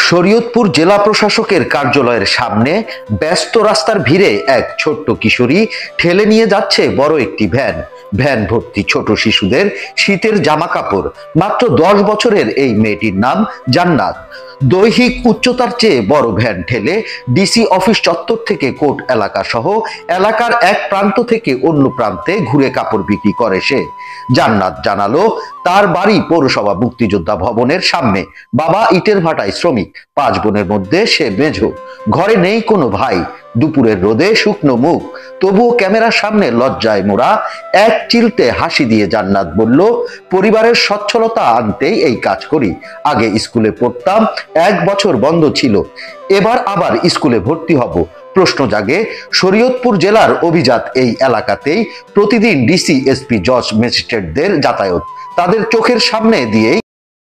শরীয়তপুর জেলা প্রশাসকের কার্যালয়ের সামনে ব্যস্ত রাস্তার ভিড়ে এক ছোট্ট কিশোরী ঠেলে নিয়ে যাচ্ছে বড় একটি ভ্যান। ভ্যান ভর্তি ছোট শিশুদের শীতের জামা কাপড়। মাত্র 10 বছরের এই মেয়েটির নাম জান্নাত। দৈহিক উচ্চতার চেয়ে বড় ভ্যান ঠেলে ডিসি অফিস চত্বর থেকে কোর্ট এলাকা সহ এলাকার এক প্রান্ত থেকে অন্য প্রান্তে ঘুরে কাপড় বিক্রি করে সে। জান্নাত জানালো, তার বাড়ি পৌরসভা মুক্তিযোদ্ধা ভবনের সামনে। বাবা ইটের ভাটায় শ্রমিক, 5 বোনের মধ্যে সে মেঝো। ঘরে নেই কোনো ভাই। দুপুরের রোদে শুকনো মুখ, তবুও ক্যামেরার সামনে লজ্জায় মোড়া এক চিলতে হাসি দিয়ে জান্নাত বলল, পরিবারের সচ্ছলতা আনতেই এই কাজ করি। আগে স্কুলে পড়তাম, 1 বছর বন্ধ ছিল, এবার আবার স্কুলে ভর্তি হব। প্রশ্ন জাগে, শরীয়তপুর জেলার অভিজাত এই এলাকাতেই প্রতিদিন ডিসি, এসপি, জজ, ম্যাজিস্ট্রেটদের যাতায়াত। তাদের চোখের সামনে দিয়েই